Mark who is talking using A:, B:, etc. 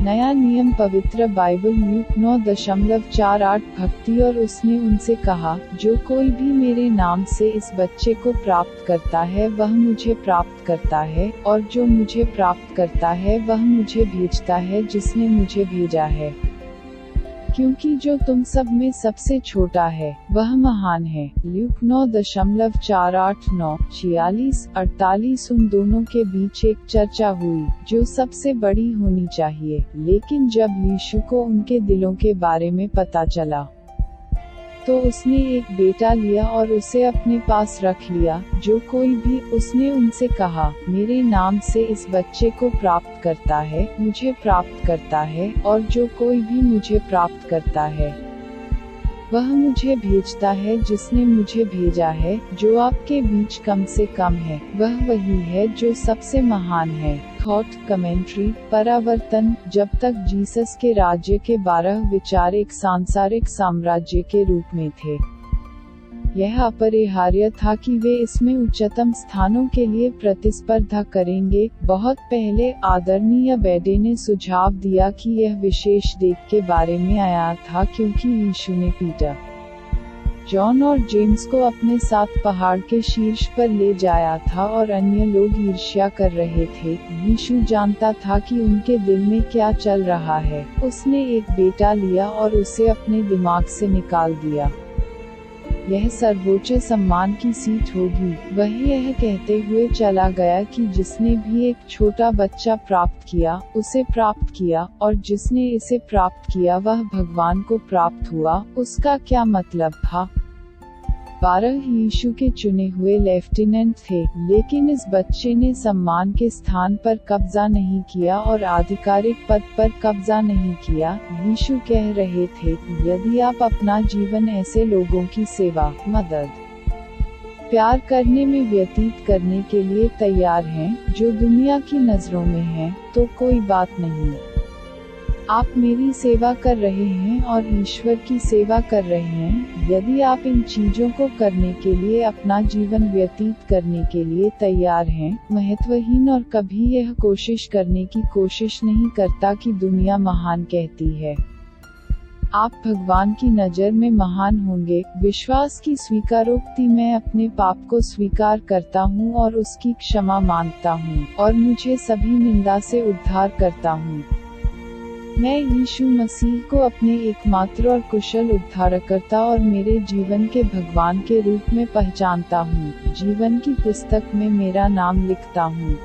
A: नया नियम पवित्र बाइबल ल्यूक 9:48 भक्ति और उसने उनसे कहा, जो कोई भी मेरे नाम से इस बच्चे को प्राप्त करता है वह मुझे प्राप्त करता है, और जो मुझे प्राप्त करता है वह मुझे भेजता है जिसने मुझे भेजा है। क्योंकि जो तुम सब में सबसे छोटा है वह महान है। ल्यूक 9:48-9, 46-48 उन दोनों के बीच एक चर्चा हुई, जो सबसे बड़ी होनी चाहिए। लेकिन जब यीशु को उनके दिलों के बारे में पता चला, तो उसने एक बेटा लिया और उसे अपने पास रख लिया। जो कोई भी, उसने उनसे कहा, मेरे नाम से इस बच्चे को प्राप्त करता है, मुझे प्राप्त करता है, और जो कोई भी मुझे प्राप्त करता है वह मुझे भेजता है जिसने मुझे भेजा है। जो आपके बीच कम से कम है वह वही है जो सबसे महान है। थॉट कमेंट्री, परावर्तन। जब तक जीसस के राज्य के 12 विचार एक सांसारिक साम्राज्य के रूप में थे, यह अपरिहार्य था कि वे इसमें उच्चतम स्थानों के लिए प्रतिस्पर्धा करेंगे। बहुत पहले आदरणीय बेडे ने सुझाव दिया कि यह विशेष देख के बारे में आया था क्योंकि यीशु ने पीटर, जॉन और जेम्स को अपने साथ पहाड़ के शीर्ष पर ले जाया था और अन्य लोग ईर्ष्या कर रहे थे। यीशु जानता था कि उनके दिल में क्या चल रहा है। उसने एक बेटा लिया और उसे अपने दिमाग से निकाल दिया। यह सर्वोच्च सम्मान की सीट होगी। वह यह कहते हुए चला गया कि जिसने भी एक छोटा बच्चा प्राप्त किया, उसे प्राप्त किया, और जिसने इसे प्राप्त किया वह भगवान को प्राप्त हुआ। उसका क्या मतलब था? 12 यीशु के चुने हुए लेफ्टिनेंट थे, लेकिन इस बच्चे ने सम्मान के स्थान पर कब्जा नहीं किया और आधिकारिक पद पर कब्जा नहीं किया। यीशु कह रहे थे, यदि आप अपना जीवन ऐसे लोगों की सेवा, मदद, प्यार करने में व्यतीत करने के लिए तैयार हैं, जो दुनिया की नजरों में हैं, तो कोई बात नहीं। आप मेरी सेवा कर रहे हैं और ईश्वर की सेवा कर रहे हैं। यदि आप इन चीजों को करने के लिए अपना जीवन व्यतीत करने के लिए तैयार हैं, महत्वहीन और कभी यह कोशिश करने की कोशिश नहीं करता कि दुनिया महान कहती है, आप भगवान की नज़र में महान होंगे। विश्वास की स्वीकारोक्ति, मैं अपने पाप को स्वीकार करता हूँ और उसकी क्षमा मांगता हूँ, और मुझे सभी निंदा से उद्धार करता हूँ। मैं यीशु मसीह को अपने एकमात्र और कुशल उद्धारकर्ता और मेरे जीवन के भगवान के रूप में पहचानता हूँ। जीवन की पुस्तक में मेरा नाम लिखता हूँ।